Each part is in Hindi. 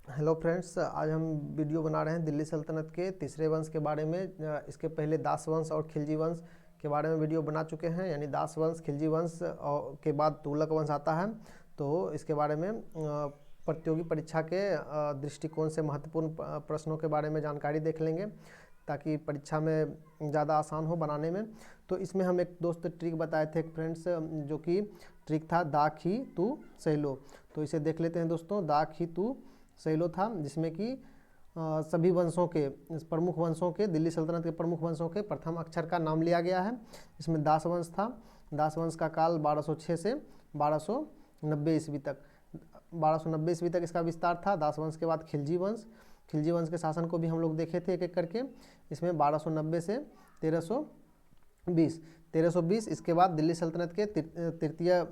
हेलो फ्रेंड्स, आज हम वीडियो बना रहे हैं दिल्ली सल्तनत के तीसरे वंश के बारे में। इसके पहले दास वंश और खिलजी वंश के बारे में वीडियो बना चुके हैं, यानी दास वंश खिलजी वंश और के बाद तुगलक वंश आता है। तो इसके बारे में प्रतियोगी परीक्षा के दृष्टिकोण से महत्वपूर्ण प्रश्नों के बारे में जानकारी देख लेंगे ताकि परीक्षा में ज़्यादा आसान हो बनाने में। तो इसमें हम एक दोस्त ट्रिक बताए थे फ्रेंड्स, जो कि ट्रिक था दा खी तू सैलो। तो इसे देख लेते हैं दोस्तों। दा खी तू सैलो था, जिसमें कि सभी वंशों के प्रमुख वंशों के दिल्ली सल्तनत के प्रमुख वंशों के प्रथम अक्षर का नाम लिया गया है। इसमें दास वंश था। दास वंश का काल 1206 से 1290 ईस्वी तक 1290 ईस्वी तक इसका विस्तार था। दास वंश के बाद खिलजी वंश के शासन को भी हम लोग देखे थे एक एक करके। इसमें 1290 से 1320 इसके बाद दिल्ली सल्तनत के तृतीय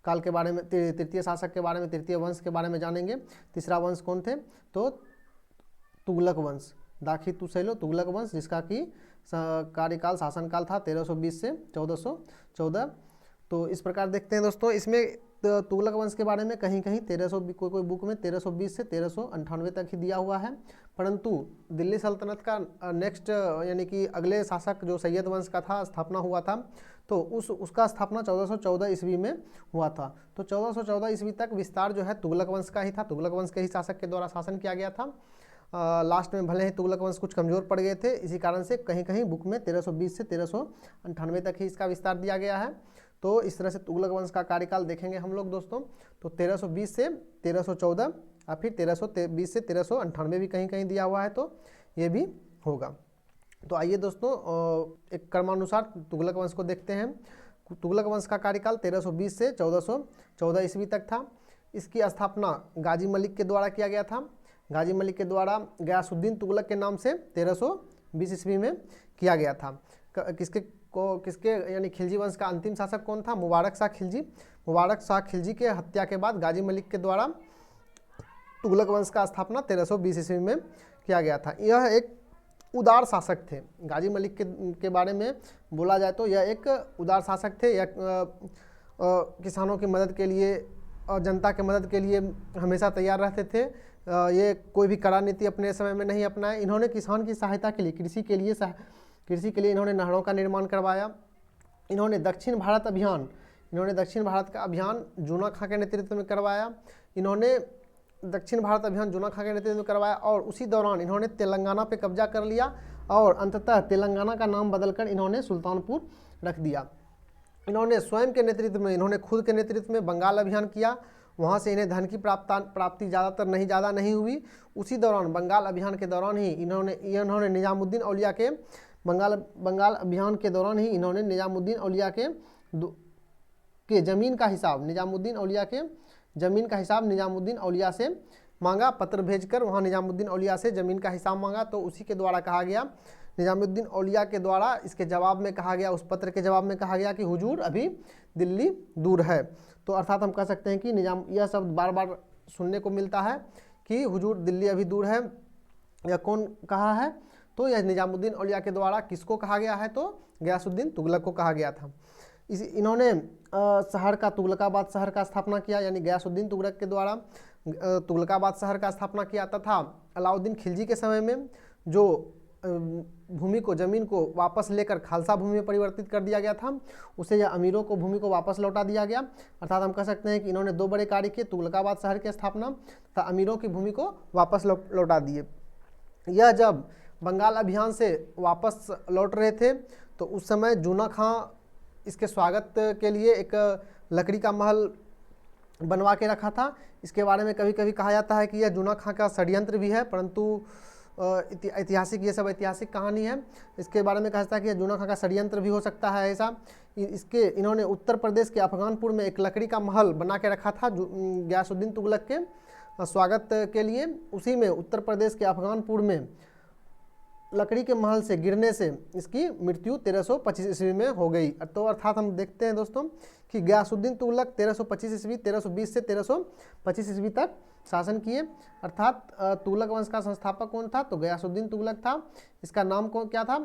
काल के बारे में, तृतीय शासक के बारे में, तृतीय वंश के बारे में जानेंगे। तीसरा वंश कौन थे? तो तुगलक वंश, दाखी तू सैलो तुगलक वंश, जिसका कि कार्यकाल शासनकाल था 1320 से 1414। तो इस प्रकार देखते हैं दोस्तों। इसमें तुगलक वंश के बारे में कहीं कहीं 1300 कोई बुक में 1320 से 1398 तक ही दिया हुआ है, परंतु दिल्ली सल्तनत का नेक्स्ट यानी कि अगले शासक जो सैयद वंश का था, स्थापना हुआ था, तो उसका स्थापना 1414 ईस्वी में हुआ था। तो 1414 ईस्वी तक विस्तार जो है तुगलक वंश का ही था। तुगलक वंश के ही शासक के द्वारा शासन किया गया था। लास्ट में भले ही तुगलक वंश कुछ कमज़ोर पड़ गए थे, इसी कारण से कहीं कहीं बुक में 1320 से 1398 तक ही इसका विस्तार दिया गया है। तो इस तरह से तुगलक वंश का कार्यकाल देखेंगे हम लोग दोस्तों। तो 1320 से 1314 या फिर 1320 से 1398 भी कहीं कहीं दिया हुआ है, तो ये भी होगा। तो आइए दोस्तों, एक क्रमानुसार तुगलक वंश को देखते हैं। तुगलक वंश का कार्यकाल 1320 से 1414 ईस्वी तक था। इसकी स्थापना गाजी मलिक के द्वारा किया गया था। गाजी मलिक के द्वारा गयासुद्दीन तुगलक के नाम से 1320 ईस्वी में किया गया था। किसके यानी खिलजी वंश का अंतिम शासक कौन था? मुबारक शाह खिलजी। मुबारक शाह खिलजी के हत्या के बाद गाजी मलिक के द्वारा तुगलक वंश का स्थापना 1320 ईस्वी में किया गया था। यह एक उदार शासक थे। गाजी मलिक के बारे में बोला जाए तो यह एक उदार शासक थे। यह किसानों की मदद के लिए और जनता के मदद के लिए हमेशा तैयार रहते थे। ये कोई भी कड़ा नीति अपने समय में नहीं अपनाए। इन्होंने किसान की सहायता के लिए, कृषि के लिए इन्होंने नहरों का निर्माण करवाया। इन्होंने दक्षिण भारत का अभियान जूना खां के नेतृत्व में करवाया। इन्होंने दक्षिण भारत अभियान जूना खां के नेतृत्व में करवाया और उसी दौरान इन्होंने तेलंगाना पे कब्जा कर लिया और अंततः तेलंगाना का नाम बदलकर इन्होंने सुल्तानपुर रख दिया। इन्होंने स्वयं के नेतृत्व में, इन्होंने खुद के नेतृत्व में बंगाल अभियान किया। वहाँ से इन्हें धन की प्राप्ति ज़्यादा नहीं हुई। उसी दौरान बंगाल अभियान के दौरान ही इन्होंने निजामुद्दीन औलिया के बंगाल अभियान के दौरान ही इन्होंने निजामुद्दीन औलिया के ज़मीन का हिसाब निजामुद्दीन औलिया से मांगा। पत्र भेजकर वहाँ निजामुद्दीन औलिया से ज़मीन का हिसाब मांगा। तो उसी के द्वारा कहा गया, निजामुद्दीन औलिया के द्वारा इसके जवाब में कहा गया, उस पत्र के जवाब में कहा गया कि हुजूर अभी दिल्ली दूर है। तो अर्थात हम कह सकते हैं कि यह शब्द बार बार सुनने को मिलता है कि हुजूर दिल्ली अभी दूर है। यह कौन कहा है? तो यह निजामुद्दीन औलिया के द्वारा किसको कहा गया है? तो गयासुद्दीन तुगलक को कहा गया था। इन्होंने शहर का तुगलकाबाद शहर का स्थापना किया, यानी गयासुद्दीन तुगलक के द्वारा तुगलकाबाद शहर का स्थापना किया तथा अलाउद्दीन खिलजी के समय में जो ज़मीन को वापस लेकर खालसा भूमि में परिवर्तित कर दिया गया था, उसे या अमीरों को भूमि को वापस लौटा दिया गया। अर्थात हम कह सकते हैं कि इन्होंने दो बड़े कार्य किए, तुगलकाबाद शहर की स्थापना तथा अमीरों की भूमि को वापस लौटा दिए। यह जब बंगाल अभियान से वापस लौट रहे थे तो उस समय जूना खां इसके स्वागत के लिए एक लकड़ी का महल बनवा के रखा था। इसके बारे में कभी कभी कहा जाता है कि यह जूना खां का षड्यंत्र भी है, परंतु ये सब ऐतिहासिक कहानी है। इसके बारे में कहा जाता है कि यह जूना खां का षड्यंत्र भी हो सकता है ऐसा। इन्होंने उत्तर प्रदेश के अफगानपुर में एक लकड़ी का महल बना के रखा था गयासुद्दीन तुगलक के स्वागत के लिए। उसी में उत्तर प्रदेश के अफगानपुर में लकड़ी के महल से गिरने से इसकी मृत्यु 1325 ईस्वी में हो गई। तो अर्थात हम देखते हैं दोस्तों कि गयासुद्दीन तुगलक 1320 से 1325 ईस्वी तक शासन किए। अर्थात तुगलक वंश का संस्थापक कौन था? तो गयासुद्दीन तुगलक था। इसका नाम क्या था?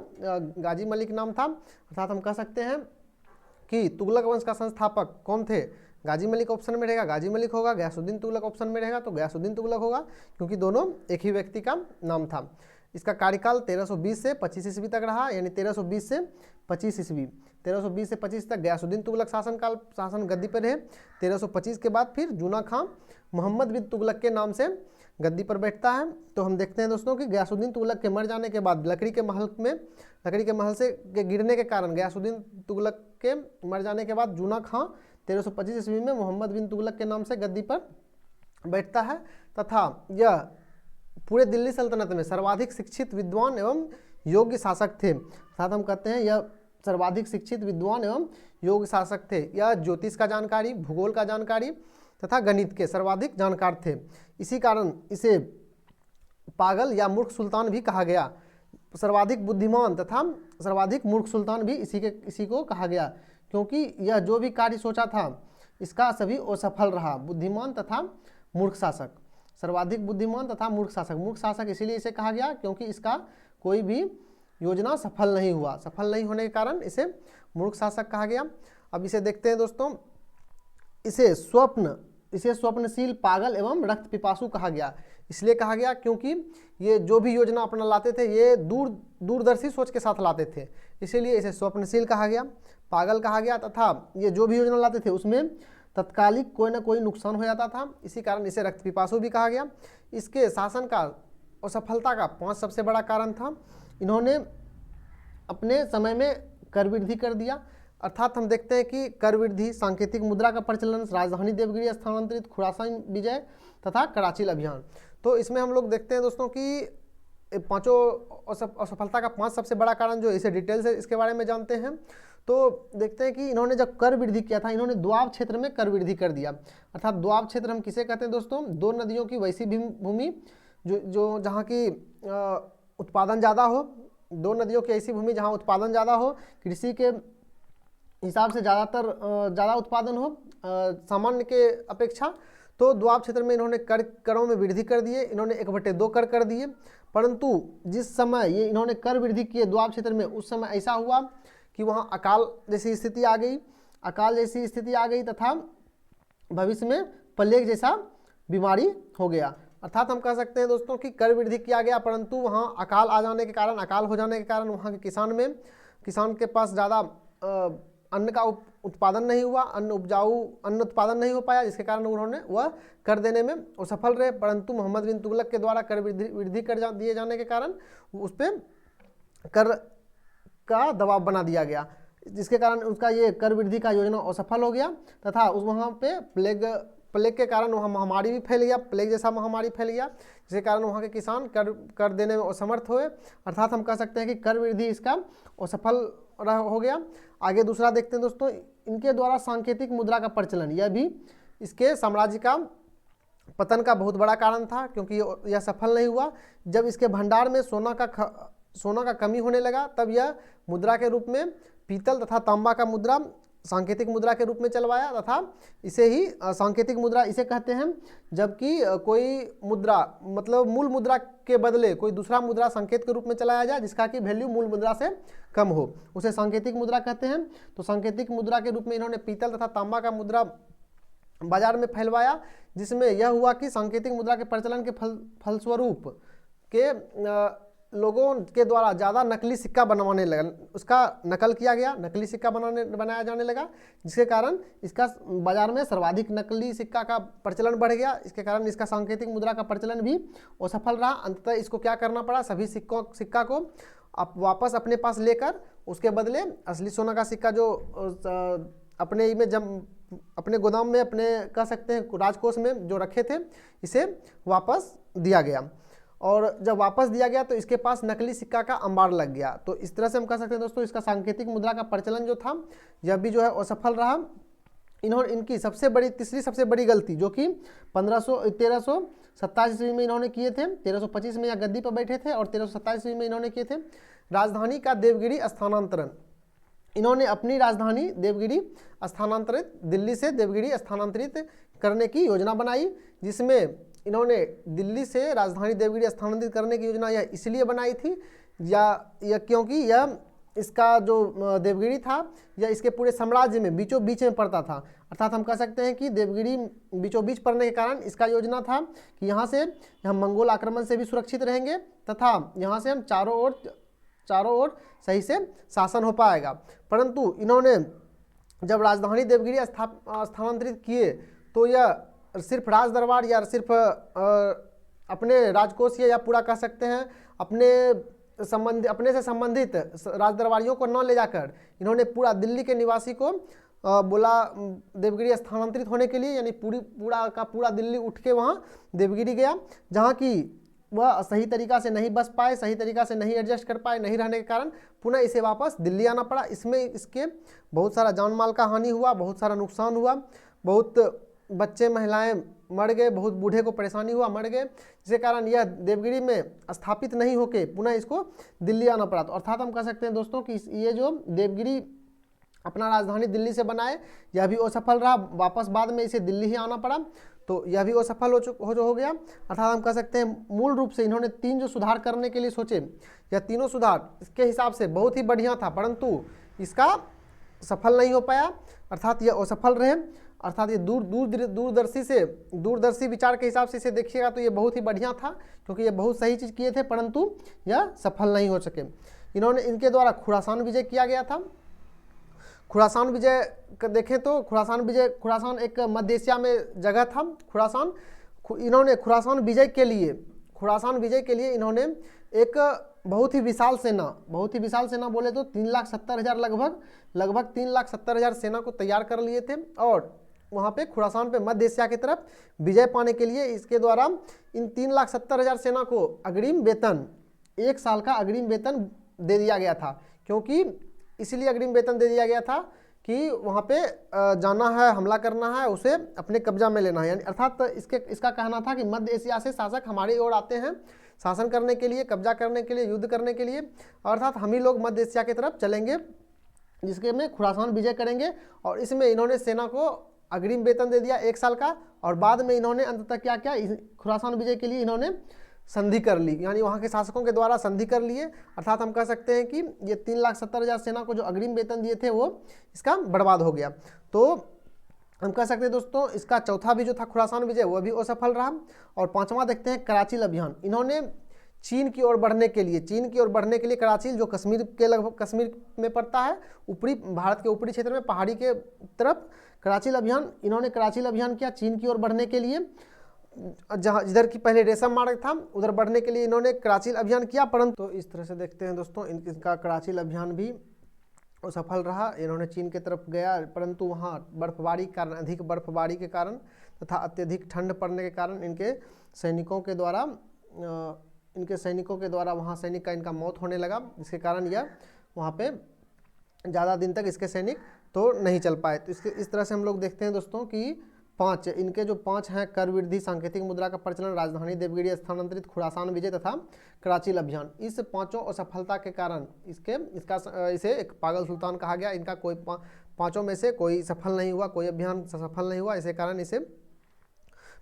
गाजी मलिक नाम था। अर्थात हम कह सकते हैं कि तुगलक वंश का संस्थापक कौन थे? गाजी मलिक ऑप्शन में रहेगा गाजी मलिक होगा, गयासुद्दीन तुगलक ऑप्शन में रहेगा तो गयासुद्दीन तुगलक होगा, क्योंकि दोनों एक ही व्यक्ति का नाम था। इसका कार्यकाल 1320 से 25 ईस्वी तक रहा, यानी 1320 से 25 ईस्वी, 1320 से 25 तक गयासुद्दीन तुगलक शासन गद्दी पर रहे। 1325 के बाद फिर जूना खां मोहम्मद बिन तुगलक के नाम से गद्दी पर बैठता है। तो हम देखते हैं दोस्तों कि गयासुद्दीन तुगलक के मर जाने के बाद लकड़ी के महल से गिरने के कारण गयासुद्दीन तुगलक के मर जाने के बाद जूना खां 1325 ईस्वी में मोहम्मद बिन तुगलक के नाम से गद्दी पर बैठता है, तथा यह पूरे दिल्ली सल्तनत में सर्वाधिक शिक्षित विद्वान एवं योग्य शासक थे। साथ हम कहते हैं यह सर्वाधिक शिक्षित विद्वान एवं योग्य शासक थे। यह ज्योतिष का जानकारी, भूगोल का जानकारी तथा गणित के सर्वाधिक जानकार थे। इसी कारण इसे पागल या मूर्ख सुल्तान भी कहा गया। सर्वाधिक बुद्धिमान तथा सर्वाधिक मूर्ख सुल्तान भी इसी को कहा गया, क्योंकि यह जो भी कार्य सोचा था इसका सभी असफल रहा। बुद्धिमान तथा मूर्ख शासक, सर्वाधिक बुद्धिमान तथा मूर्ख शासक इसीलिए इसे कहा गया क्योंकि इसका कोई भी योजना सफल नहीं हुआ। सफल नहीं होने के कारण इसे मूर्ख शासक कहा गया। अब इसे देखते हैं दोस्तों, इसे स्वप्नशील, पागल एवं रक्त पिपासु कहा गया। इसलिए कहा गया क्योंकि ये जो भी योजना अपना लाते थे ये दूरदर्शी सोच के साथ लाते थे, इसीलिए इसे स्वप्नशील कहा गया, पागल कहा गया, तथा ये जो भी योजना लाते थे उसमें तत्कालिक कोई ना कोई नुकसान हो जाता था, इसी कारण इसे रक्त पिपासु भी कहा गया। इसके शासन का असफलता का 5 सबसे बड़ा कारण था, इन्होंने अपने समय में कर वृद्धि कर दिया। अर्थात हम देखते हैं कि कर वृद्धि, सांकेतिक मुद्रा का प्रचलन, राजधानी देवगिरी स्थानांतरित, खुरासान विजय तथा कराची अभियान। तो इसमें हम लोग देखते हैं दोस्तों कि पांचों असफलता का 5 सबसे बड़ा कारण जो इसे डिटेल से इसके बारे में जानते हैं। तो देखते हैं कि इन्होंने जब कर वृद्धि किया था, इन्होंने दोआब क्षेत्र में कर वृद्धि कर दिया। अर्थात दोआब क्षेत्र हम किसे कहते हैं दोस्तों? 2 नदियों की वैसी भूमि जो जहाँ की उत्पादन ज़्यादा हो, 2 नदियों की ऐसी भूमि जहाँ उत्पादन ज़्यादा हो, कृषि के हिसाब से ज़्यादा उत्पादन हो सामान्य के अपेक्षा। तो दोआब क्षेत्र में इन्होंने करों में वृद्धि कर दिए, इन्होंने 1/2 कर दिए। परंतु जिस समय ये इन्होंने कर वृद्धि किए दोआब क्षेत्र में, उस समय ऐसा हुआ कि वहाँ अकाल जैसी स्थिति आ गई तथा भविष्य में प्लेग जैसा बीमारी हो गया। अर्थात हम कह सकते हैं दोस्तों कि कर वृद्धि किया गया, परंतु वहाँ अकाल हो जाने के कारण वहाँ के किसान के पास ज़्यादा अन्न का उत्पादन नहीं हुआ, अन्न उत्पादन नहीं हो पाया, जिसके कारण उन्होंने वह कर देने में असफल रहे। परंतु मोहम्मद बिन तुगलक के द्वारा कर वृद्धि कर दिए जाने के कारण उस पर कर का दबाव बना दिया गया, जिसके कारण उसका ये कर वृद्धि का योजना असफल हो गया तथा वहाँ पे प्लेग के कारण वहाँ महामारी भी फैल गया, प्लेग जैसा महामारी फैल गया, जिसके कारण वहाँ के किसान कर देने में असमर्थ हुए। अर्थात हम कह सकते हैं कि कर वृद्धि इसका असफल हो गया। आगे दूसरा देखते हैं दोस्तों, इनके द्वारा सांकेतिक मुद्रा का प्रचलन, यह भी इसके साम्राज्य का पतन का बहुत बड़ा कारण था, क्योंकि यह सफल नहीं हुआ। जब इसके भंडार में सोना का कमी होने लगा, तब यह मुद्रा के रूप में पीतल तथा तांबा का मुद्रा सांकेतिक मुद्रा के रूप में चलवाया तथा इसे ही सांकेतिक मुद्रा इसे कहते हैं। जबकि कोई मुद्रा मतलब मूल मुद्रा के बदले कोई दूसरा मुद्रा संकेत के रूप में चलाया जाए जिसका कि वैल्यू मूल मुद्रा से कम हो, उसे सांकेतिक मुद्रा कहते हैं। तो सांकेतिक मुद्रा के रूप में इन्होंने पीतल तथा तांबा का मुद्रा बाजार में फैलवाया, जिसमें यह हुआ कि सांकेतिक मुद्रा के प्रचलन के फलस्वरूप के लोगों के द्वारा ज़्यादा नकली सिक्का बनवाने लगा, उसका नकल किया गया, नकली सिक्का बनाया जाने लगा, जिसके कारण इसका बाजार में सर्वाधिक नकली सिक्का का प्रचलन बढ़ गया। इसके कारण इसका सांकेतिक मुद्रा का प्रचलन भी असफल रहा। अंततः इसको क्या करना पड़ा, सभी सिक्का को आप वापस अपने पास लेकर उसके बदले असली सोना का सिक्का जो अपने गोदाम में अपने कह सकते हैं राजकोष में जो रखे थे, इसे वापस दिया गया। और जब वापस दिया गया तो इसके पास नकली सिक्का का अंबार लग गया। तो इस तरह से हम कह सकते हैं दोस्तों, इसका सांकेतिक मुद्रा का प्रचलन जो था यह भी जो है असफल रहा। इनकी तीसरी सबसे बड़ी गलती जो कि 1327 ईस्वी में इन्होंने किए थे, 1325 में यह गद्दी पर बैठे थे और 1327 ईस्वी में इन्होंने किए थे राजधानी का देवगिरी स्थानांतरण। इन्होंने अपनी राजधानी दिल्ली से देवगिरी स्थानांतरित करने की योजना बनाई, जिसमें इन्होंने दिल्ली से राजधानी देवगिरी स्थानांतरित करने की योजना यह इसलिए बनाई थी या क्योंकि यह इसका जो देवगिरी था या इसके पूरे साम्राज्य में बीचों बीच में पड़ता था। अर्थात हम कह सकते हैं कि देवगिरी बीचों बीच पड़ने के कारण इसका योजना था कि यहाँ से हम मंगोल आक्रमण से भी सुरक्षित रहेंगे तथा यहाँ से हम चारों ओर सही से शासन हो पाएगा। परंतु इन्होंने जब राजधानी देवगिरी स्थानांतरित किए तो यह सिर्फ राज दरबार या सिर्फ अपने राजकोषीय या पूरा कह सकते हैं अपने से संबंधित राज दरबारियों को न ले जाकर इन्होंने पूरा दिल्ली के निवासी को बोला देवगिरी स्थानांतरित होने के लिए, यानी पूरा दिल्ली उठ के वहाँ देवगिरी गया, जहाँ की वह सही तरीका से नहीं बस पाए, सही तरीका से नहीं एडजस्ट कर पाए, नहीं रहने के कारण पुनः इसे वापस दिल्ली आना पड़ा। इसमें इसके बहुत सारा जान माल का हानि हुआ, बहुत सारा नुकसान हुआ, बहुत बच्चे महिलाएं मर गए, बहुत बूढ़े को परेशानी हुआ, मर गए, जिसके कारण यह देवगिरी में स्थापित नहीं होके पुनः इसको दिल्ली आना पड़ा। तो अर्थात हम कह सकते हैं दोस्तों कि ये जो देवगिरी अपना राजधानी दिल्ली से बनाए यह भी असफल रहा, वापस बाद में इसे दिल्ली ही आना पड़ा, तो यह भी असफल हो गया। अर्थात हम कह सकते हैं मूल रूप से इन्होंने 3 जो सुधार करने के लिए सोचे, यह तीनों सुधार इसके हिसाब से बहुत ही बढ़िया था, परंतु इसका सफल नहीं हो पाया, अर्थात यह असफल रहे। अर्थात ये दूरदर्शी विचार के हिसाब से इसे देखिएगा तो ये बहुत ही बढ़िया था, क्योंकि ये बहुत सही चीज़ किए थे, परंतु यह सफल नहीं हो सके। इनके द्वारा खुरासान विजय किया गया था। खुरासान विजय देखें तो खुरासान एक मध्य एशिया में जगह था। इन्होंने खुरासान विजय के लिए इन्होंने एक बहुत ही विशाल सेना बोले तो 3,70,000 लगभग 3,70,000 सेना को तैयार कर लिए थे, और वहाँ पे खुरासान पे मध्य एशिया की तरफ विजय पाने के लिए इसके द्वारा इन 3,70,000 सेना को अग्रिम वेतन 1 साल का अग्रिम वेतन दे दिया गया था। क्योंकि इसलिए अग्रिम वेतन दे दिया गया था कि वहाँ पे जाना है, हमला करना है, उसे अपने कब्जा में लेना है, यानी अर्थात इसका कहना था कि मध्य एशिया से शासक हमारी ओर आते हैं शासन करने के लिए, कब्जा करने के लिए, युद्ध करने के लिए, अर्थात हम ही लोग मध्य एशिया की तरफ चलेंगे, जिसके में खुरासान विजय करेंगे। और इसमें इन्होंने सेना को अग्रिम वेतन दे दिया 1 साल का, और बाद में इन्होंने अंततः क्या किया, खुरासान विजय के लिए इन्होंने संधि कर ली, यानी वहाँ के शासकों के द्वारा संधि कर लिए। अर्थात हम कह सकते हैं कि ये 3,70,000 सेना को जो अग्रिम वेतन दिए थे वो इसका बर्बाद हो गया। तो हम कह सकते हैं दोस्तों इसका चौथा भी जो था खुरासान विजय वो भी असफल रहा। और 5वां देखते हैं कराची अभियान। इन्होंने चीन की ओर बढ़ने के लिए कराची जो कश्मीर में पड़ता है, ऊपरी भारत के ऊपरी क्षेत्र में पहाड़ी के तरफ इन्होंने कराची अभियान किया चीन की ओर बढ़ने के लिए। जहाँ जिधर की पहले रेशम मार्ग था उधर बढ़ने के लिए इन्होंने कराची अभियान किया, परंतु इस तरह से देखते हैं दोस्तों इनका कराची अभियान भी असफल रहा। इन्होंने चीन की तरफ गया, परंतु वहाँ अधिक बर्फबारी के कारण तथा अत्यधिक ठंड पड़ने के कारण इनके सैनिकों के द्वारा वहाँ सैनिक का इनका मौत होने लगा, जिसके कारण यह वहाँ पे ज़्यादा दिन तक इसके सैनिक तो नहीं चल पाए। तो इस तरह से हम लोग देखते हैं दोस्तों कि इनके जो 5 हैं कर वृद्धि, सांकेतिक मुद्रा का प्रचलन, राजधानी देवगिरी स्थानांतरित, खुरासान विजय तथा कराची अभियान, इस 5 असफलता के कारण इसे एक पागल सुल्तान कहा गया। इनका कोई 5 में से कोई सफल नहीं हुआ, कोई अभियान सफल नहीं हुआ, इसी कारण इसे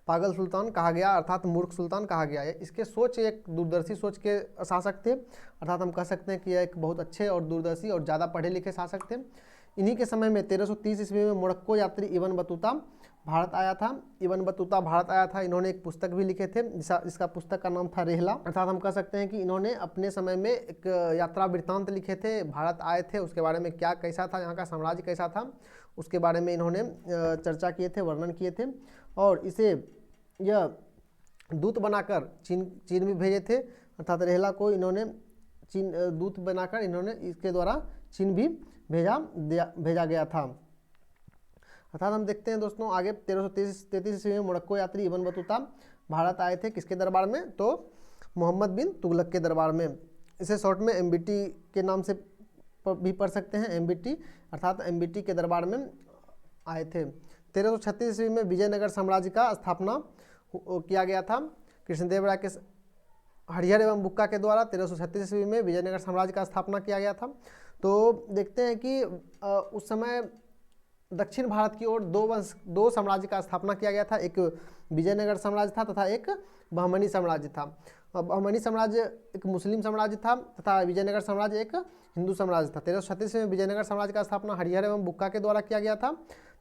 पागल सुल्तान कहा गया, अर्थात मूर्ख सुल्तान कहा गया है। इसके सोच एक दूरदर्शी सोच के शासक थे, अर्थात हम कह सकते हैं कि यह एक बहुत अच्छे और दूरदर्शी और ज़्यादा पढ़े लिखे शासक थे। इन्हीं के समय में 1330 ईस्वी में मोरक्को यात्री इब्न बतूता भारत आया था। इन्होंने एक पुस्तक भी लिखे थे, इसका पुस्तक का नाम था रेहला। अर्थात हम कह सकते हैं कि इन्होंने अपने समय में एक यात्रा वृत्तांत लिखे थे, भारत आए थे, उसके बारे में कैसा था, यहाँ का साम्राज्य कैसा था, उसके बारे में इन्होंने चर्चा किए थे, वर्णन किए थे। और इसे यह दूत बनाकर चीन में भेजे थे, अर्थात रेहला को इन्होंने दूत बनाकर इन्होंने इसके द्वारा चीन भी भेजा गया था। अर्थात हम देखते हैं दोस्तों आगे 1333 ईस्वी में मोरक्को यात्री इब्न बतूता भारत आए थे, किसके दरबार में, तो मोहम्मद बिन तुगलक के दरबार में। इसे शॉर्ट में MBT के नाम से भी पढ़ सकते हैं, MBT, अर्थात MBT के दरबार में आए थे। 1336 ईस्वी में विजयनगर साम्राज्य का स्थापना किया गया था कृष्णदेव राय के हरिहर एवं बुक्का के द्वारा। 1336 ईस्वी में विजयनगर साम्राज्य का स्थापना किया गया था। तो देखते हैं कि उस समय दक्षिण भारत की ओर दो साम्राज्य का स्थापना किया गया था। एक विजयनगर साम्राज्य था तथा एक बहमनी साम्राज्य था। बहमनी साम्राज्य एक मुस्लिम साम्राज्य था तथा विजयनगर साम्राज्य एक हिंदू साम्राज्य था। 1336 में विजयनगर साम्राज्य का स्थापना हरिहर एवं बुक्का के द्वारा किया गया था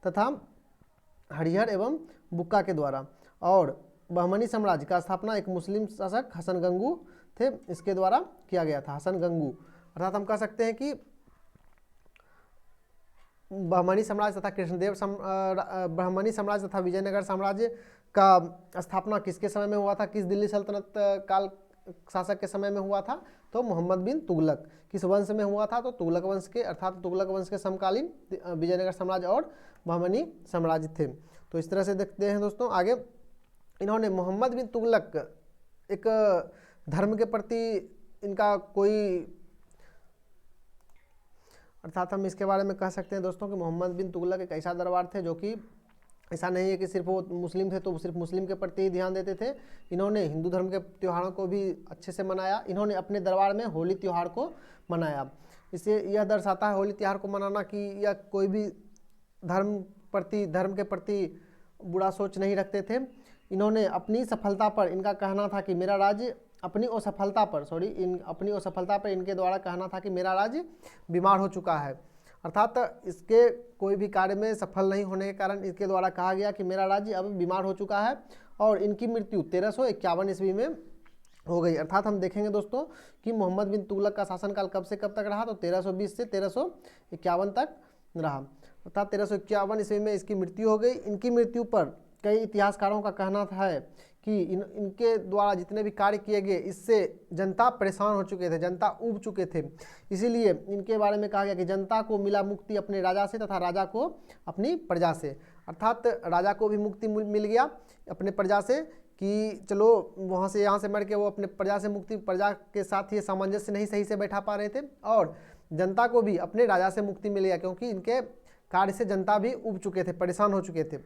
तथा हरिहर एवं बुक्का के द्वारा, और बहमनी साम्राज्य का स्थापना एक मुस्लिम शासक हसन गंगू थे, इसके द्वारा किया गया था। हसन गंगू अर्थात हम कह सकते हैं कि बहमनी साम्राज्य तथा कृष्णदेव बहमनी साम्राज्य तथा विजयनगर साम्राज्य का स्थापना किसके समय में हुआ था, किस दिल्ली सल्तनत काल शासक के समय में हुआ था, तो मोहम्मद बिन तुगलक। किस वंश में हुआ था, तो तुगलक वंश के, अर्थात तुगलक वंश के समकालीन विजयनगर साम्राज्य और बहमनी साम्राज्य थे। तो इस तरह से देखते हैं दोस्तों आगे। इन्होंने मोहम्मद बिन तुगलक एक धर्म के प्रति इनका कोई, अर्थात हम इसके बारे में कह सकते हैं दोस्तों कि मोहम्मद बिन तुगलक एक ऐसा दरबार थे जो कि ऐसा नहीं है कि सिर्फ वो मुस्लिम थे तो सिर्फ मुस्लिम के प्रति ही ध्यान देते थे। इन्होंने हिंदू धर्म के त्योहारों को भी अच्छे से मनाया। इन्होंने अपने दरबार में होली त्यौहार को मनाया। इससे यह दर्शाता है होली त्यौहार को मनाना कि यह कोई भी धर्म के प्रति बुरा सोच नहीं रखते थे। इन्होंने अपनी सफलता पर, इनका कहना था कि मेरा राज्य अपनी असफलता पर इनके द्वारा कहना था कि मेरा राज्य बीमार हो चुका है, अर्थात इसके कोई भी कार्य में सफल नहीं होने के कारण इसके द्वारा कहा गया कि मेरा राज्य अब बीमार हो चुका है। और इनकी मृत्यु 1351 ईस्वी में हो गई। अर्थात हम देखेंगे दोस्तों कि मोहम्मद बिन तुगलक का शासनकाल कब से कब तक रहा, तो 1320 से 1351 तक रहा, अर्थात 1351 ईस्वी में इसकी मृत्यु हो गई। इनकी मृत्यु पर कई इतिहासकारों का कहना था कि इनके द्वारा जितने भी कार्य किए गए इससे जनता परेशान हो चुके थे, जनता ऊब चुके थे। इसीलिए इनके बारे में कहा गया कि जनता को मिला मुक्ति अपने राजा से तथा राजा को अपनी प्रजा से, अर्थात राजा को भी मुक्ति मिल गया अपने प्रजा से कि चलो वहाँ से यहाँ से मर के वो अपने प्रजा से मुक्ति, प्रजा के साथ ये सामंजस्य नहीं सही से बैठा पा रहे थे, और जनता को भी अपने राजा से मुक्ति मिल गया क्योंकि इनके कार्य से जनता भी ऊब चुके थे, परेशान हो चुके थे।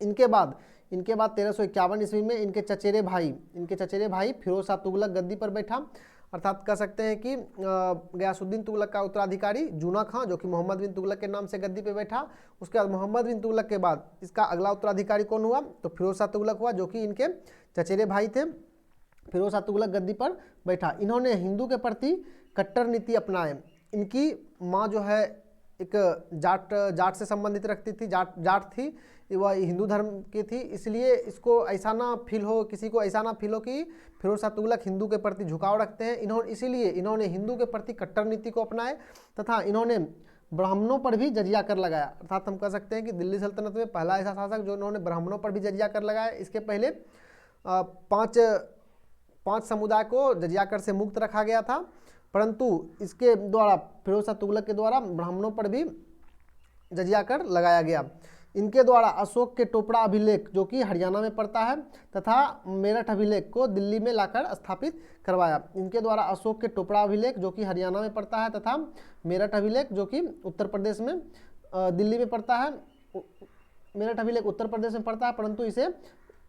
इनके बाद 1351 ईस्वी में इनके चचेरे भाई फिरोज शाह तुगलक गद्दी पर बैठा, अर्थात कह सकते हैं कि गयासुद्दीन तुगलक का उत्तराधिकारी जूना खां जो कि मोहम्मद बिन तुगलक के नाम से गद्दी पे बैठा। उसके बाद मोहम्मद बिन तुगलक के बाद इसका अगला उत्तराधिकारी कौन हुआ, तो फिरोज शाह तुगलक हुआ जो कि इनके चचेरे भाई थे। फिरोज शाह तुगलक गद्दी पर बैठा। इन्होंने हिंदू के प्रति कट्टर नीति अपनाए। इनकी माँ जो है एक जाट से संबंधित रखती थी, जाट थी, वह हिंदू धर्म की थी, इसलिए इसको ऐसा ना फील हो, किसी को ऐसा ना फील हो कि फिरोज शाह तुगलक हिंदू के प्रति झुकाव रखते हैं। इसीलिए इन्होंने हिंदू के प्रति कट्टर नीति को अपनाए तथा इन्होंने ब्राह्मणों पर भी जजिया कर लगाया। अर्थात हम कह सकते हैं कि दिल्ली सल्तनत में पहला ऐसा शासक जो इन्होंने ब्राह्मणों पर भी जजिया कर लगाया। इसके पहले पाँच समुदाय को जजिया कर से मुक्त रखा गया था, परंतु इसके द्वारा फिरोज शाह तुगलक के द्वारा ब्राह्मणों पर भी जजिया कर लगाया गया। इनके द्वारा अशोक के टोपड़ा अभिलेख जो कि हरियाणा में पड़ता है तथा मेरठ अभिलेख को दिल्ली में लाकर स्थापित करवाया। इनके द्वारा अशोक के टोपड़ा अभिलेख जो कि हरियाणा में पड़ता है तथा मेरठ अभिलेख जो कि उत्तर प्रदेश में दिल्ली में पड़ता है, मेरठ अभिलेख उत्तर प्रदेश में पड़ता है, परंतु इसे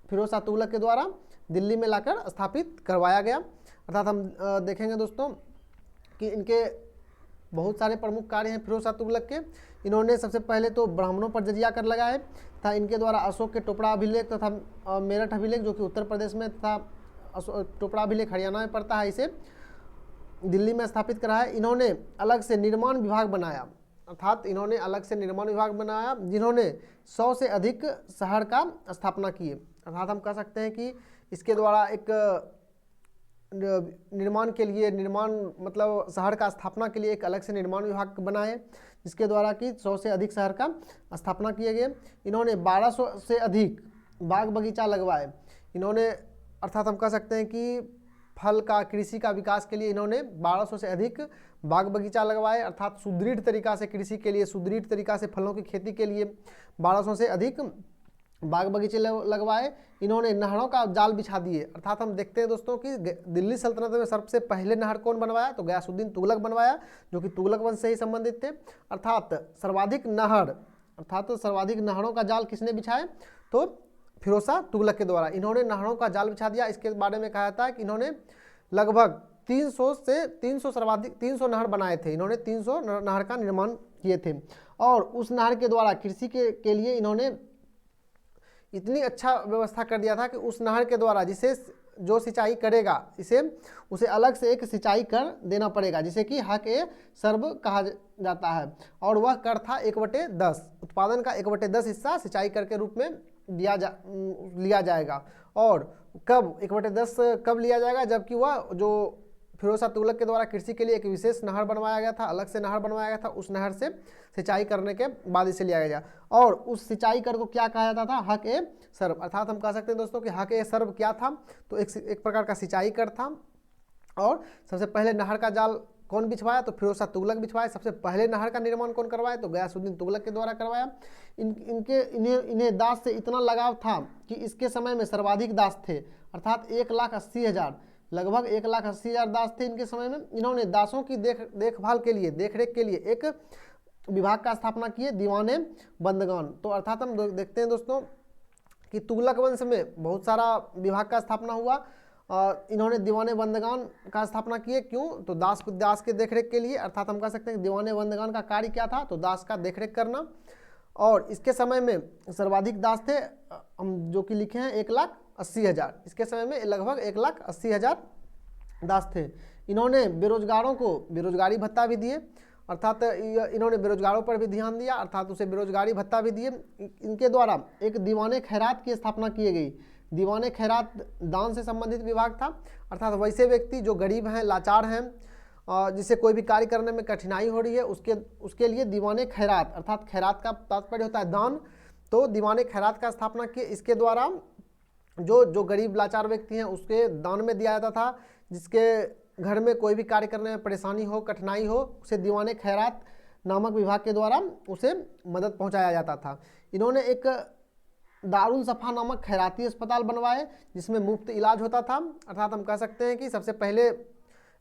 फिरोज शाह तुगलक के द्वारा दिल्ली में लाकर स्थापित करवाया गया। अर्थात हम देखेंगे दोस्तों कि इनके बहुत सारे प्रमुख कार्य हैं फिरोज शाह तुगलक के। इन्होंने सबसे पहले तो ब्राह्मणों पर जजिया कर लगाए तथा इनके द्वारा अशोक के टोपड़ा अभिलेख तथा मेरठ अभिलेख जो कि उत्तर प्रदेश में तथा टोपड़ा अभिलेख हरियाणा में पड़ता है, इसे दिल्ली में स्थापित करा है। इन्होंने अलग से निर्माण विभाग बनाया, अर्थात इन्होंने अलग से निर्माण विभाग बनाया जिन्होंने 100 से अधिक शहर का स्थापना किए। अर्थात हम कह सकते हैं कि इसके द्वारा एक निर्माण मतलब शहर का स्थापना के लिए एक अलग से निर्माण विभाग बनाए जिसके द्वारा कि 100 से अधिक शहर का स्थापना किए गए। इन्होंने 1200 से अधिक बाग बगीचा लगवाए। इन्होंने, अर्थात हम कह सकते हैं कि फल का, कृषि का विकास के लिए इन्होंने 1200 से अधिक बाग बगीचा लगवाए, अर्थात सुदृढ़ तरीका से कृषि के लिए, सुदृढ़ तरीका से फलों की खेती के लिए 1200 से अधिक बाग बगीचे लगवाए। इन्होंने नहरों का जाल बिछा दिए। अर्थात हम देखते हैं दोस्तों कि दिल्ली सल्तनत में सबसे पहले नहर कौन बनवाया, तो गयासुद्दीन तुगलक बनवाया जो कि तुगलक वंश से ही संबंधित थे। अर्थात सर्वाधिक नहरों का जाल किसने बिछाए, तो फिरोज शाह तुगलक के द्वारा इन्होंने नहरों का जाल बिछा दिया। इसके बारे में कहा जाता है कि इन्होंने लगभग 300 नहर बनाए थे। इन्होंने 300 नहर का निर्माण किए थे और उस नहर के द्वारा कृषि के लिए इन्होंने इतनी अच्छा व्यवस्था कर दिया था कि उस नहर के द्वारा जिसे जो सिंचाई करेगा उसे अलग से एक सिंचाई कर देना पड़ेगा, जिसे कि हक ए सर्व कहा जाता है। और वह कर था 1/10, उत्पादन का 1/10 हिस्सा सिंचाई कर के रूप में लिया जाएगा। और कब 1/10 कब लिया जाएगा, जबकि वह जो फिरोज शाह तुगलक के द्वारा कृषि के लिए एक विशेष नहर बनवाया गया था, अलग से नहर बनवाया गया था, उस नहर से सिंचाई करने के बाद इसे लिया गया। और उस सिंचाई कर को क्या कहा जाता था, हक ए सर्व। अर्थात हम कह सकते हैं दोस्तों कि हक ए सर्व क्या था, तो एक प्रकार का सिंचाई कर था। और सबसे पहले नहर का जाल कौन बिछवाया, तो फिरोज शाह तुगलक बिछवाया। सबसे पहले नहर का निर्माण कौन करवाया, तो गयासुद्दीन तुगलक के द्वारा करवाया। इन्हें दास से इतना लगाव था कि इसके समय में सर्वाधिक दास थे, अर्थात 1,80,000, लगभग 1,80,000 दास थे इनके समय में। इन्होंने दासों की देखभाल के लिए, देखरेख के लिए एक विभाग का स्थापना किए, दीवाने बंदगान। तो अर्थात हम देखते हैं दोस्तों कि तुगलक वंश में बहुत सारा विभाग का स्थापना हुआ। इन्होंने दीवाने बंदगान का स्थापना किए, क्यों, तो दास के देखरेख के लिए। अर्थात हम कह सकते हैं कि दीवाने बंदगान का कार्य क्या था, तो दास का देखरेख करना। और इसके समय में सर्वाधिक दास थे, हम जो कि लिखे हैं 1,80,000। इसके समय में लगभग 1,80,000 दास थे। इन्होंने बेरोजगारों को बेरोजगारी भत्ता भी दिए, अर्थात इन्होंने बेरोजगारों पर भी ध्यान दिया, अर्थात उसे बेरोजगारी भत्ता भी दिए। इनके द्वारा एक दीवाने खैरात की स्थापना की गई। दीवाने खैरात दान से संबंधित विभाग था, अर्थात वैसे व्यक्ति जो गरीब हैं, लाचार हैं, जिसे कोई भी कार्य करने में कठिनाई हो रही है, उसके लिए दीवाने खैरात, अर्थात खैरात का तात्पर्य होता है दान, तो दीवाने खैरात का स्थापना किए। इसके द्वारा जो गरीब लाचार व्यक्ति हैं उसके दान में दिया जाता था। जिसके घर में कोई भी कार्य करने में परेशानी हो, कठिनाई हो, उसे दीवाने खैरात नामक विभाग के द्वारा उसे मदद पहुंचाया जाता था। इन्होंने एक दारुल सफ़ा नामक खैराती अस्पताल बनवाए, जिसमें मुफ्त इलाज होता था। अर्थात हम कह सकते हैं कि सबसे पहले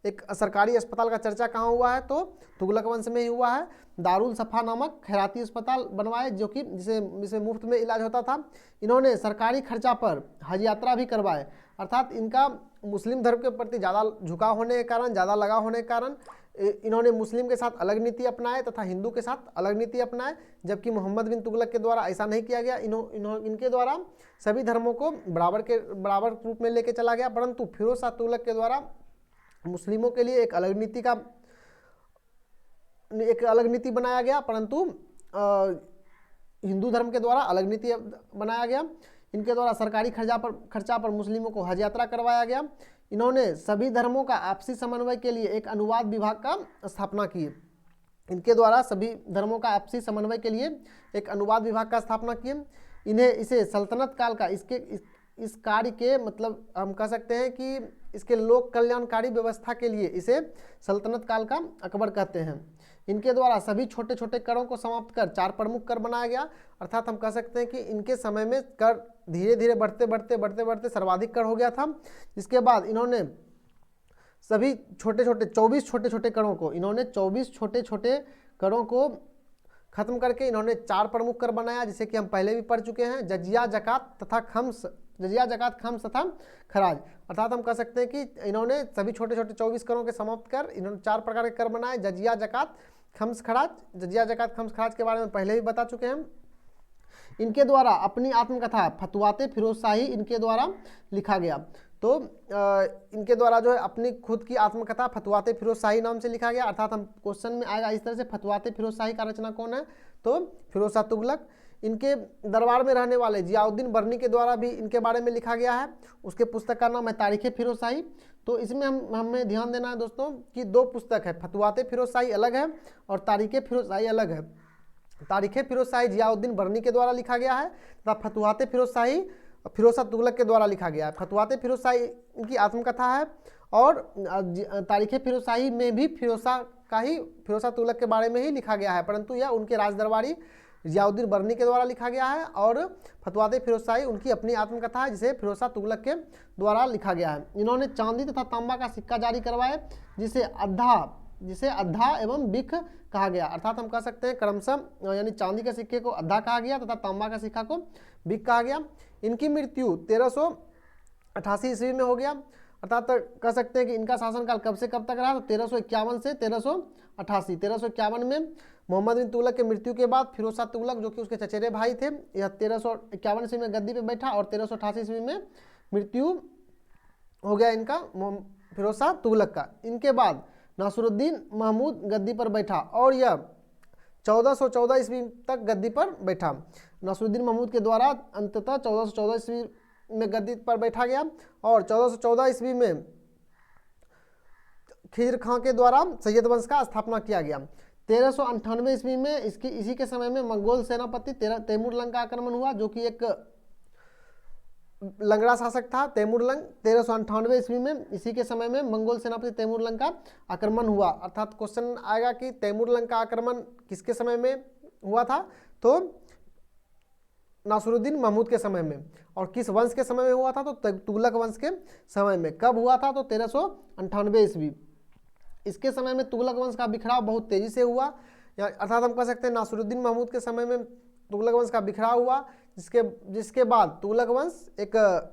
एक सरकारी अस्पताल का चर्चा कहाँ हुआ है, तो तुगलक वंश में ही हुआ है। दारुल सफ़ा नामक खैराती अस्पताल बनवाए, जो कि जिसे मुफ्त में इलाज होता था। इन्होंने सरकारी खर्चा पर हज यात्रा भी करवाए, अर्थात इनका मुस्लिम धर्म के प्रति ज़्यादा झुकाव होने के कारण, ज़्यादा लगाव होने के कारण इन्होंने मुस्लिम के साथ अलग नीति अपनाए तथा हिंदू के साथ अलग नीति अपनाए, जबकि मोहम्मद बिन तुगलक के द्वारा ऐसा नहीं किया गया। इनके द्वारा सभी धर्मों को बराबर रूप में लेके चला गया, परंतु फिरोज शाह तुगलक के द्वारा मुस्लिमों के लिए एक अलग नीति बनाया गया, परंतु हिंदू धर्म के द्वारा अलग नीति बनाया गया। इनके द्वारा सरकारी खर्चा पर मुस्लिमों को हज यात्रा करवाया गया। इन्होंने सभी धर्मों का आपसी समन्वय के लिए एक अनुवाद विभाग का स्थापना की। इनके द्वारा सभी धर्मों का आपसी समन्वय के लिए एक अनुवाद विभाग का स्थापना किए। इसे सल्तनत काल का इस कार्य के मतलब हम कह सकते हैं कि इसके लोक कल्याणकारी व्यवस्था के लिए इसे सल्तनत काल का अकबर कहते हैं। इनके द्वारा सभी छोटे छोटे करों को समाप्त कर 4 प्रमुख कर बनाया गया, अर्थात हम कह सकते हैं कि इनके समय में कर धीरे धीरे बढ़ते सर्वाधिक कर हो गया था। इसके बाद इन्होंने सभी 24 छोटे छोटे करों को खत्म करके इन्होंने 4 प्रमुख कर बनाया, जिसे कि हम पहले भी पढ़ चुके हैं, जजिया, जकात तथा खम्स तथा खराज। अर्थात हम कह सकते हैं कि इन्होंने सभी छोटे 24 करों के समाप्त कर इन्होंने 4 प्रकार के कर बनाए, जजिया, जकात, खम्स, खराज। जजिया, जकात, खम्स, खराज के बारे में पहले भी बता चुके हैं। इनके द्वारा अपनी आत्मकथा फतवाते फिरोज शाही इनके द्वारा लिखा गया। तो इनके द्वारा जो है अपनी खुद की आत्मकथा फतवाते फिरोज शाही नाम से लिखा गया। अर्थात हम क्वेश्चन में आएगा इस तरह से, फतवाते फिरोज शाही का रचना कौन है, तो फिरोज शाह तुगलक। इनके दरबार में रहने वाले जियाउद्दीन बर्नी के द्वारा भी इनके बारे में लिखा गया है। उसके पुस्तक का नाम है तारीख़ फिरोज शाही। तो इसमें हमें ध्यान देना है दोस्तों कि 2 पुस्तक है, फतवाते फिरोज शाही अलग है और तारीख़ फिरोज शाही अलग है। तारीख़ फिरोज शाही जियाउद्दीन बर्नी के द्वारा लिखा गया है तथा फतवाते फिरोज शाही फिरोज शाह तुगलक के द्वारा लिखा गया है। फतवाते फिरोज शाही इनकी आत्मकथा है और तारीख़ फिरोज शाही में भी फिरोज शाह तुगलक के बारे में ही लिखा गया है, परंतु यह उनके राजदरबारी जियाउद्दीन बर्नी के द्वारा लिखा गया है और फतवाते फिरोज शाही उनकी अपनी आत्मकथा है, जिसे फिरोज शाह तुगलक के द्वारा लिखा गया है। इन्होंने चांदी तथा तांबा का सिक्का जारी करवाए, जिसे अद्धा एवं बिख कहा गया। अर्थात हम कह सकते हैं क्रमशः यानी चांदी के सिक्के को अद्धा कहा गया तथा तांबा का सिक्का को बिख कहा गया। इनकी मृत्यु 1388 ईस्वी में हो गया। अर्थात कह सकते हैं कि इनका शासनकाल कब से कब तक रहा, तो 1351 से 1388। 1351 में मोहम्मद बिन तुगलक के मृत्यु के बाद फिरोज शाह तुगलक जो कि उसके चचेरे भाई थे, यह 1351 ईस्वी में गद्दी पे बैठा और 1388 ईस्वी में मृत्यु हो गया इनका फिरोज शाह तुगलक का। इनके बाद नासिरुद्दीन महमूद गद्दी पर बैठा और यह 1414 ईस्वी तक गद्दी पर बैठा। नासिरुद्दीन महमूद के द्वारा अंततः 1414 ईस्वी में गद्दी पर बैठा गया और 1414 ईस्वी में खिजर खां के द्वारा सैयद वंश का स्थापना किया गया। 1398 ईस्वी में इसी के समय में मंगोल सेनापति तैमूरलंग का आक्रमण हुआ, जो कि एक लंगड़ा शासक था तैमूरलंग। 1398 ईस्वी में इसी के समय में मंगोल सेनापति तैमूरलंग का आक्रमण हुआ। अर्थात क्वेश्चन आएगा कि तैमूरलंग का आक्रमण किसके समय में हुआ था, तो नासिरुद्दीन महमूद के समय में। और किस वंश के समय में हुआ था, तो तुगलक वंश के समय में। कब हुआ था, तो 1398 ईस्वी। इसके समय में तुगलक वंश का बिखराव बहुत तेजी से हुआ, अर्थात हम कह सकते हैं नासिरुद्दीन महमूद के समय में तुगलक वंश का बिखराव हुआ, जिसके बाद तुगलक वंश एक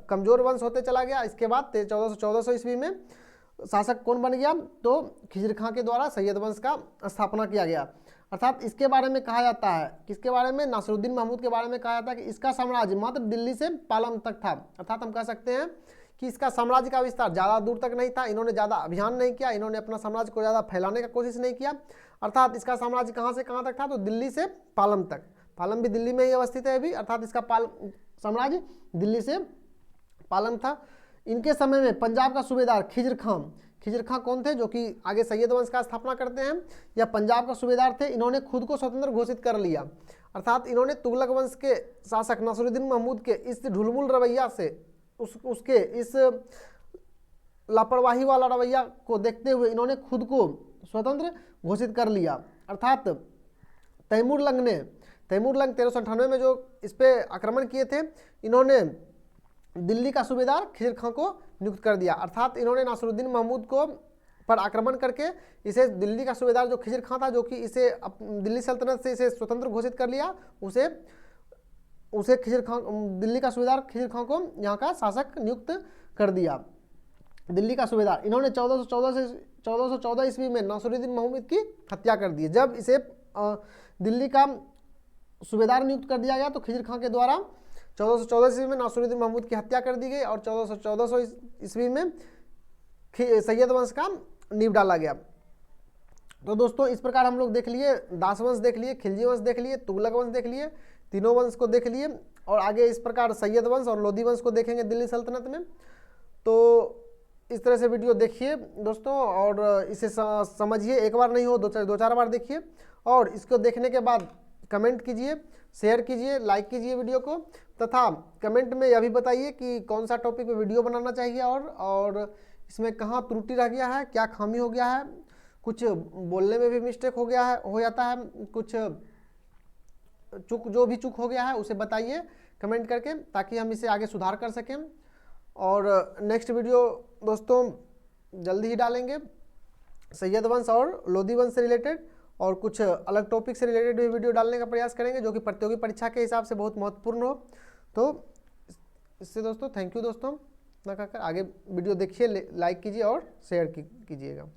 कमजोर वंश होते चला गया। इसके बाद 1400 ईस्वी में शासक कौन बन गया, तो खिजर खां के द्वारा सैयद वंश का स्थापना किया गया। अर्थात इसके बारे में कहा जाता है, किसके बारे में, नासिरुद्दीन महमूद के बारे में कहा जाता है कि इसका साम्राज्य मात्र दिल्ली से पालम तक था। अर्थात हम कह सकते हैं कि इसका साम्राज्य का विस्तार ज़्यादा दूर तक नहीं था, इन्होंने ज़्यादा अभियान नहीं किया, इन्होंने अपना साम्राज्य को ज़्यादा फैलाने का कोशिश नहीं किया। अर्थात इसका साम्राज्य कहाँ से कहाँ तक था, तो दिल्ली से पालम तक। पालम भी दिल्ली में ही अवस्थित है अभी, अर्थात इसका साम्राज्य दिल्ली से पालम था। इनके समय में पंजाब का सूबेदार खिजर खां कौन थे, जो कि आगे सैयद वंश का स्थापना करते हैं, या पंजाब का सूबेदार थे। इन्होंने खुद को स्वतंत्र घोषित कर लिया। अर्थात इन्होंने तुगलक वंश के शासक नासिरुद्दीन महमूद के इस ढुलमुल रवैया से, उसके इस लापरवाही वाला रवैया को देखते हुए इन्होंने खुद को स्वतंत्र घोषित कर लिया। अर्थात तैमूरलंग 1398 में जो इस पे आक्रमण किए थे, इन्होंने दिल्ली का सूबेदार खिजर खां को नियुक्त कर दिया। अर्थात इन्होंने नासिरुद्दीन महमूद को पर आक्रमण करके इसे दिल्ली का सूबेदार जो खिजर खां था, जो कि इसे दिल्ली सल्तनत से इसे स्वतंत्र घोषित कर लिया, उसे खिजर खां, दिल्ली का सूबेदार खिजर खां को यहाँ का शासक नियुक्त कर दिया, दिल्ली का सूबेदार। इन्होंने 1414 ईस्वी में नासिरुद्दीन महमूद की हत्या कर दी। जब इसे दिल्ली का सूबेदार नियुक्त कर दिया गया, तो खिजर खां के द्वारा 1414 ईस्वी में नासिरुद्दीन महमूद की हत्या कर दी गई और 1414 ईस्वी में सैयद वंश का नींव डाला गया। तो दोस्तों इस प्रकार हम लोग देख लिए, दास वंश देख लिए, खिलजी वंश देख लिए, तुगलक वंश देख लिए, तीनों वंश को देख लिए, और आगे इस प्रकार सैयद वंश और लोधी वंश को देखेंगे दिल्ली सल्तनत में। तो इस तरह से वीडियो देखिए दोस्तों, और इसे समझिए, एक बार नहीं हो, दो चार बार देखिए, और इसको देखने के बाद कमेंट कीजिए, शेयर कीजिए, लाइक कीजिए वीडियो को, तथा कमेंट में यह भी बताइए कि कौन सा टॉपिक पे वीडियो बनाना चाहिए, और इसमें कहाँ त्रुटि रह गया है, क्या खामी हो गया है, कुछ बोलने में भी मिस्टेक हो जाता है, कुछ जो भी चूक हो गया है उसे बताइए कमेंट करके, ताकि हम इसे आगे सुधार कर सकें। और नेक्स्ट वीडियो दोस्तों जल्दी ही डालेंगे सैयद वंश और लोधी वंश से रिलेटेड, और कुछ अलग टॉपिक से रिलेटेड भी वीडियो डालने का प्रयास करेंगे, जो कि प्रतियोगी परीक्षा के हिसाब से बहुत महत्वपूर्ण हो। तो इससे दोस्तों थैंक यू दोस्तों, ना कहकर आगे वीडियो देखिए, लाइक कीजिए और शेयर कीजिएगा।